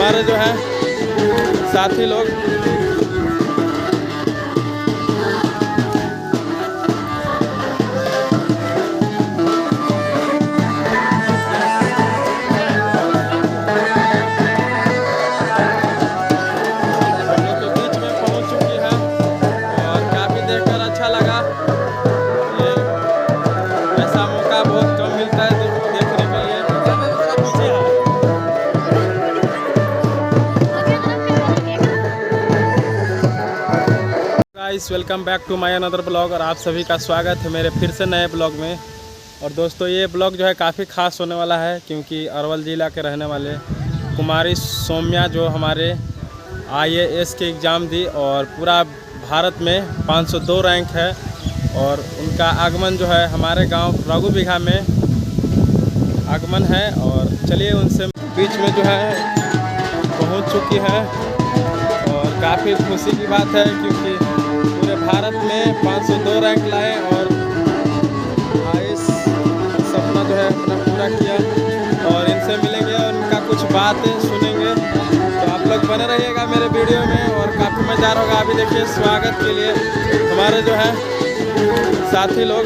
हमारे जो है साथी लोग welcome back to my another blog. और आप सभी का स्वागत है मेरे फिर से नए ब्लॉग में। और दोस्तों ये ब्लॉग जो है काफ़ी ख़ास होने वाला है, क्योंकि अरवल ज़िला के रहने वाले कुमारी सौम्या जो हमारे IAS के एग्ज़ाम दी और पूरा भारत में 502 रैंक है। और उनका आगमन जो है हमारे गांव रघु बिघा में आगमन है। और चलिए उनसे बीच में जो है पहुंच चुकी है। और काफ़ी खुशी की बात है, क्योंकि पूरे भारत में 502 रैंक लाए और IAS सपना जो है अपना पूरा किया। और इनसे मिलेंगे और उनका कुछ बातें सुनेंगे, तो आप लोग बने रहिएगा मेरे वीडियो में। और काफ़ी मज़ा होगा। अभी देखिए स्वागत के लिए हमारे जो है साथी लोग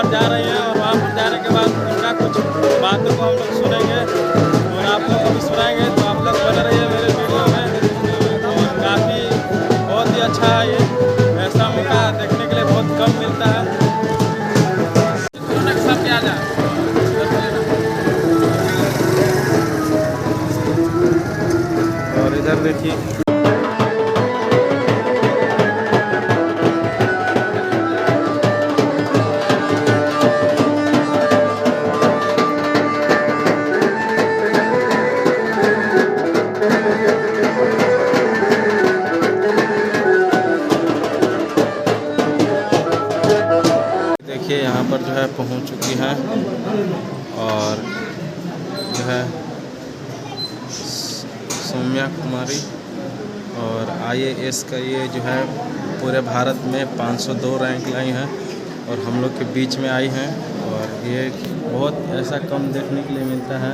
जा रहे हैं। और वहाँ पर जाने के बाद उनका कुछ बातों को हम लोग सुनेंगे और आप लोग को भी सुनाएंगे। तो आप लोग बने रहिए मेरे वीडियो में। और काफ़ी बहुत ही अच्छा है, ये ऐसा मौका देखने के लिए बहुत कम मिलता है। और इधर देखिए यहाँ पर जो है पहुँच चुकी हैं। और जो है सौम्या कुमारी और IAS का ये जो है पूरे भारत में 502 रैंक लाई हैं और हम लोग के बीच में आई हैं। और ये बहुत ऐसा कम देखने के लिए मिलता है।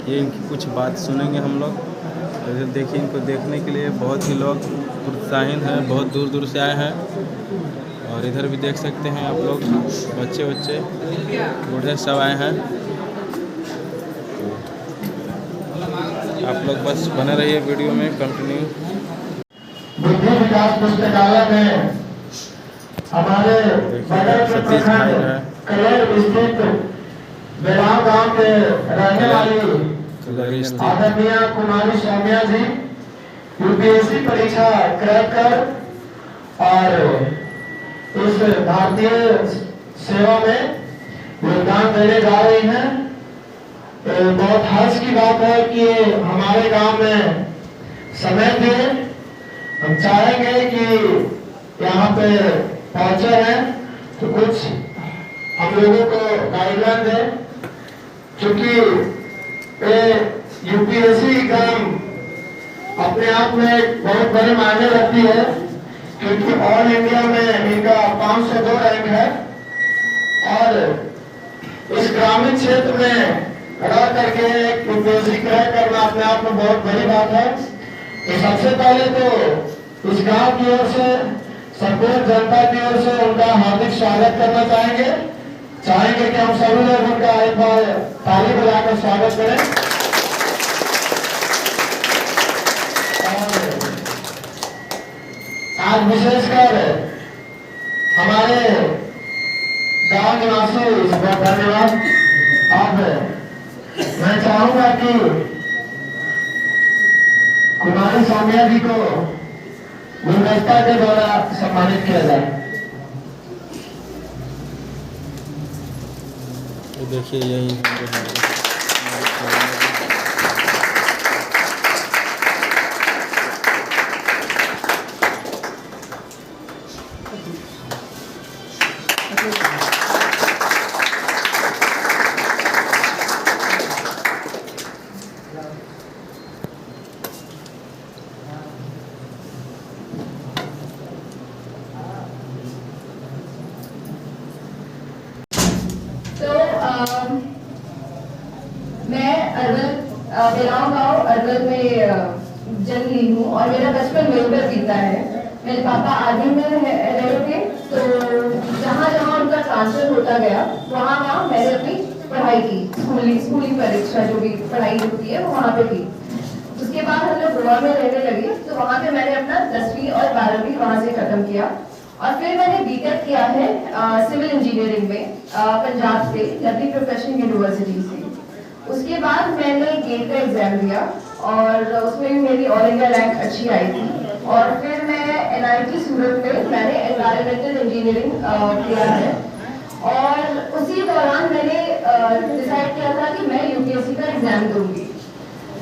ये इनकी कुछ बात सुनेंगे हम लोग। तो देखिए इनको देखने के लिए बहुत ही लोग प्रोत्साहित हैं, बहुत दूर दूर से आए हैं। और इधर भी देख सकते हैं आप लोग, बच्चे बूढ़े सब आए हैं। आप लोग बस बने रहिए वीडियो में कंटिन्यू। बुद्धि विकास पुस्तकालय में हमारे सतीश भाई जो है कलेर स्थित बेलाव गांव के रहने वाली आदरणीय कुमारी सौम्या जी UPSC परीक्षा क्रैक कर और इस भारतीय सेवा में योगदान देने जा रही हैं। बहुत हर्ष की बात है कि हमारे गांव में समय दिए। हम चाहेंगे कि यहाँ पे पहुंचे हैं तो कुछ हम लोगों को गाइडलाइन दें, क्योंकि UPSC एग्जाम अपने आप में बहुत बड़े मायने रखती है, क्योंकि ऑल इंडिया में इनका 502 रैंक है। और इस ग्रामीण क्षेत्र में रह करके UPSC क्रैक करना अपने आप में बहुत बड़ी बात है। तो सबसे पहले तो इस गांव की ओर से संपूर्ण जनता की ओर से उनका हार्दिक स्वागत करना चाहेंगे कि हम सभी लोग उनका एक बार ताली बजाकर स्वागत करें। आज विशेषकर हमारे गांव निवासी बहुत धन्यवाद। अब मैं चाहूंगा कि कुमारी सौम्या जी को गुलदस्ता के द्वारा सम्मानित किया जाए। देखिए यही जो है मैं बेलाव गाँव अरवल में जन्म ली हूँ और मेरा बचपन वहीं पर बीता है। मेरे पापा आर्मी में रहे थे, तो जहाँ जहाँ उनका ट्रांसफर होता गया वहाँ वहाँ मैंने अपनी पढ़ाई की, स्कूलिंग परीक्षा जो भी पढ़ाई होती है वो वहाँ पे की। उसके बाद हम लोग गोवा में रहने लगे, तो वहाँ पे मैंने अपना 10वीं और 12वीं वहाँ से खत्म किया और फिर मैंने बीटेक किया है सिविल इंजीनियरिंग में पंजाब से लवली प्रोफेशनल यूनिवर्सिटी से। उसके बाद मैंने गेट का एग्जाम दिया और उसमें भी मेरी ऑल इंडिया रैंक अच्छी आई थी और फिर मैं NIT सूरत में मैंने एनवायरमेंटल इंजीनियरिंग किया है और उसी दौरान मैंने डिसाइड किया था कि मैं UPSC का एग्जाम दूंगी।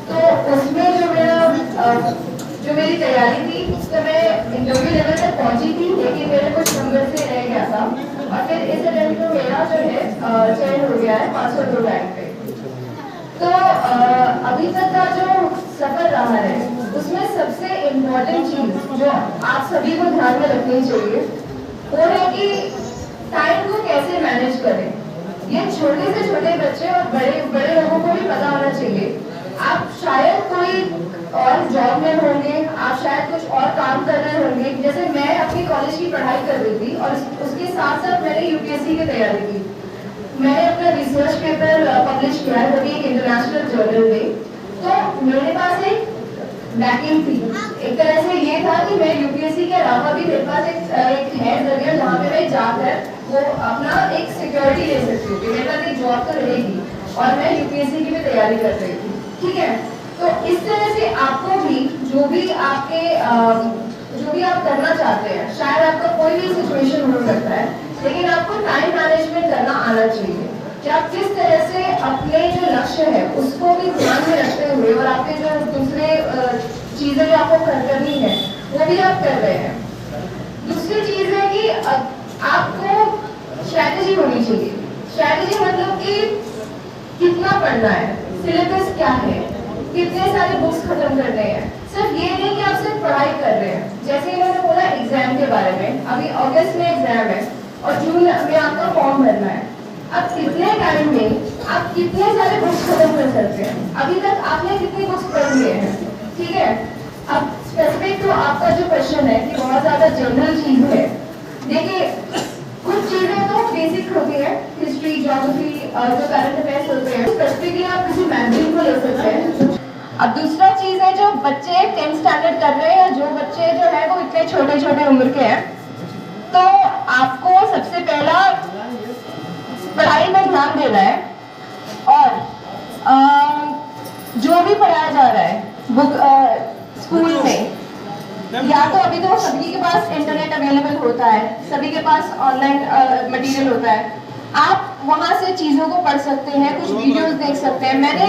तो उसमें जो मेरी तैयारी थी, तो मैं इंटरव्यू लेवल तक पहुंची थी, लेकिन मेरे कुछ नंबर से रह गया था और फिर इस अटेम्प्ट में मेरा जो है चयन हो गया है 502 रैंक पे। तो अभी तक का जो सफर रहा है उसमें सबसे इम्पोर्टेंट चीज जो आप सभी को ध्यान में रखनी चाहिए वो है कि टाइम को कैसे मैनेज करें। ये छोटे से छोटे बच्चे और बड़े लोगों को भी पता होना चाहिए। आप शायद कोई और जॉब में होंगे, आप शायद कुछ और काम कर रहे होंगे। जैसे मैं अपनी कॉलेज की पढ़ाई कर रही थी और उसके साथ साथ मैंने UPSC की तैयारी की। मैंने अपना रिसर्च पेपर पब्लिश किया है अभी एक इंटरनेशनल जर्नल में। तो मेरे पास एक बैकिंग थी, एक तरह से ये था कि मैं UPSC के अलावा भी मेरे पास एक है जरिया जहाँ पे मैं जाकर वो अपना एक सिक्योरिटी ले सकती हूँ कि मेरे पास एक जॉब तो रहेगी और मैं UPSC की भी तैयारी कर रही थी। ठीक है, तो इस तरह से आपको भी जो भी आप करना चाहते हैं, शायद आपका कोई भी सिचुएशन हो सकता है, लेकिन आपको टाइम मैनेजमेंट करना आना चाहिए कि आप किस तरह से अपने जो लक्ष्य है उसको भी ध्यान में रखते हुए और आपके जो दूसरे चीजें जो आपको करनी है वो भी आप कर रहे हैं। दूसरी चीज है कि आपको स्ट्रैटेजी होनी चाहिए। स्ट्रैटेजी मतलब कि कितना पढ़ना है, सिलेबस क्या है, कितने सारे बुक्स खत्म करने हैं। सिर्फ ये नहीं कि आप सिर्फ पढ़ाई कर रहे हैं। जैसे इन्होंने बोला एग्जाम के बारे में, अभी अगस्त में एग्जाम है और जून में आपका फॉर्म भरना है। अब इतने टाइम में आप कितने सारे बुक्स खत्म कर सकते हैं? अभी तक आपने कितनी बुक्स पढ़ लिए हैं? ठीक है, अब स्पेसिफिक तो आपका जो क्वेश्चन है कि बहुत ज्यादा जनरल चीज है। देखिए कुछ चीजें तो बेसिक होती है, हिस्ट्री, ज्योग्राफी, जो करंट अफेयर्स होते हैं, स्पेसिफिकली आप किसी मैगजीन को ले सकते हैं। अब दूसरा चीज है जो बच्चे 10th स्टैंडर्ड कर रहे हैं या जो बच्चे जो है वो इतने छोटे छोटे उम्र के हैं, तो आपको सबसे पहला पढ़ाई में ध्यान देना है और जो भी पढ़ाया जा रहा है बुक स्कूल में, या तो अभी तो सभी के पास इंटरनेट अवेलेबल होता है, सभी के पास ऑनलाइन मटेरियल होता है, आप वहां से चीजों को पढ़ सकते हैं, कुछ वीडियोस देख सकते हैं। मैंने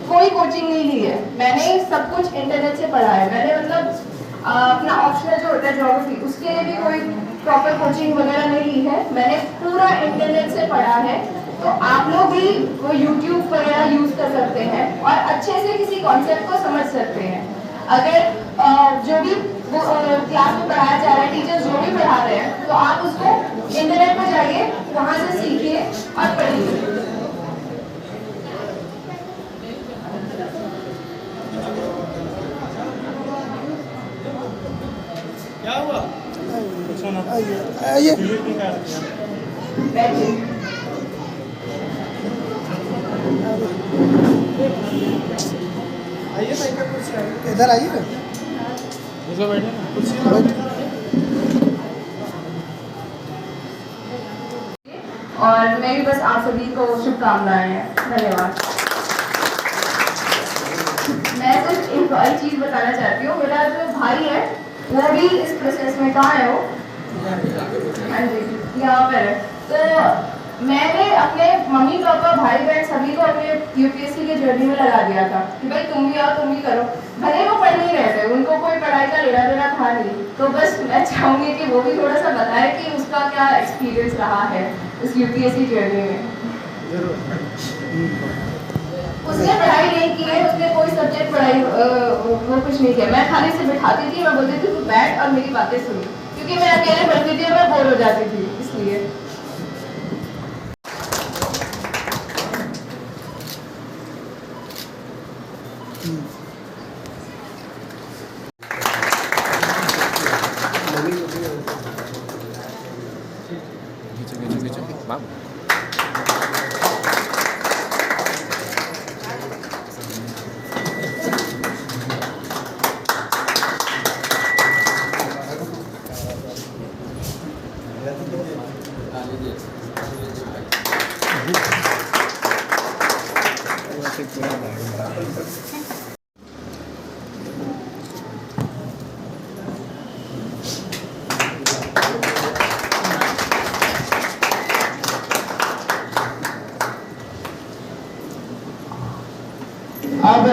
कोई कोचिंग नहीं ली है, मैंने सब कुछ इंटरनेट से पढ़ा है। मैंने मतलब अपना ऑप्शनल जो होता है ज्योग्राफी, उसके लिए भी कोई प्रॉपर कोचिंग वगैरह नहीं ली है, मैंने पूरा इंटरनेट से पढ़ा है। तो आप लोग भी वो यूट्यूब वगैरह यूज कर सकते हैं और अच्छे से किसी कॉन्सेप्ट को समझ सकते हैं। अगर जो भी क्लास में पढ़ाया जा रहा है, टीचर्स जो भी पढ़ा रहे हैं, तो आप उसको इंटरनेट पर जाइए, वहां से सीखिए और पढ़िए। क्या हुआ? आइए इधर आइए ना, इसमें बैठे ना, कुर्सी में बैठ। और मेरी बस आप सभी को शुभकामनाएं हैं। धन्यवाद। मैं सिर्फ एक चीज़ बताना चाहती हूँ, मेरा जो भाई है वो भी इस प्रोसेस में, कहाँ है वो? हाँ जी, यहाँ पर है। तो मैंने अपने मम्मी पापा भाई बहन सभी को अपने यूपीएससी के जर्नी में लगा दिया था कि भाई तुम भी आओ, तुम भी करो। भले वो पढ़ नहीं रहे थे, उनको कोई पढ़ाई का लेना देना था नहीं, तो बस मैं चाहूँगी कि वो भी थोड़ा सा बताए कि उसका क्या एक्सपीरियंस रहा है उस यूपीएससी जर्नी में। उसने पढ़ाई नहीं की है, उसने कोई सब्जेक्ट पढ़ाई वो कुछ नहीं किया। मैं खाली से बिठाती थी, मैं बोलती थी तू बैठ और मेरी बातें सुन, क्योंकि मैं अकेले पढ़ती थी और मैं बोर हो जाती थी, इसलिए। अब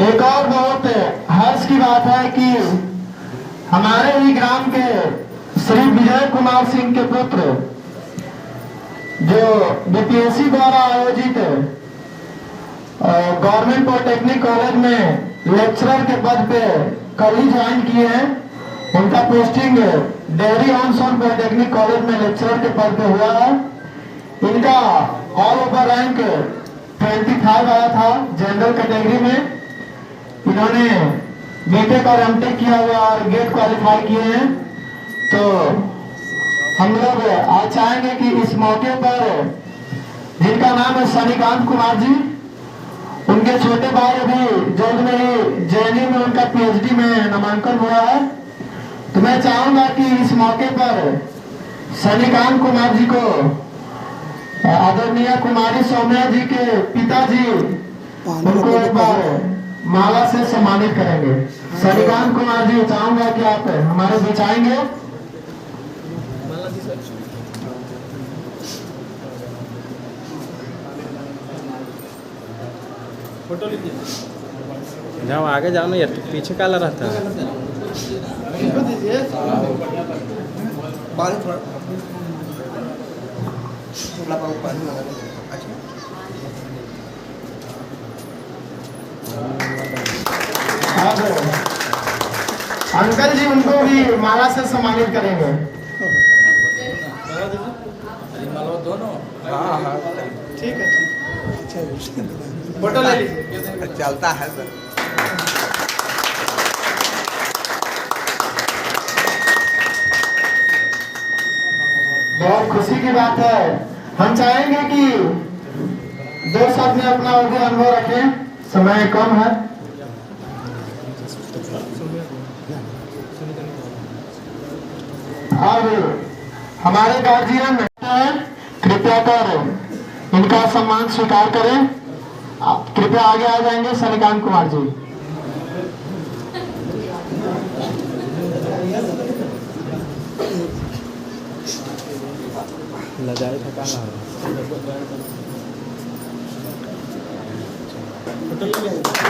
एक और बहुत हर्ष की बात है कि हमारे ही ग्राम के श्री विजय कुमार सिंह के पुत्र जो बीपीएससी द्वारा आयोजित गवर्नमेंट पॉलिटेक्निक कॉलेज में लेक्चरर के पद पे कल ही ज्वाइन किए हैं। उनका posting Dehri on Sone polytechnic college में लेक्चरर के पद पे हुआ है। इनका ऑल ओवर रैंक 25 आया था जनरल कैटेगरी में। इन्होंने बीटेक और एमटेक किया हुआ और गेट क्वालिफाई किए हैं। तो हम लोग आज चाहेंगे कि इस मौके पर जिनका नाम है शनिकांत कुमार जी, उनके छोटे भाई अभी जल्द में ही जेएनयू में उनका पीएचडी में नामांकन हुआ है। तो मैं चाहूंगा कि इस मौके पर शनिकांत कुमार जी को आदरणीय कुमारी सौम्या जी के पिताजी उनको एक बार माला से सम्मानित करेंगे। शनिकांत कुमार जी, चाहूंगा कि आप हमारे बीच आएंगे। फोटो लीजिए। जाओ आगे जाओ ना यार, पीछे काला रहता है। अंकल जी उनको भी माला से सम्मानित करेंगे। ठीक है, फोटो ले लीजिए। चलता है सर। बहुत खुशी की बात है। हम चाहेंगे कि दो शब्द में अपना अनुभव रखें, समय कम है। अब हमारे गार्जियन हैं, कृपया कर इनका सम्मान स्वीकार करें। आप कृपया आगे आ जाएंगे शनिकांत कुमार जी। लगाए था काला फोटो ले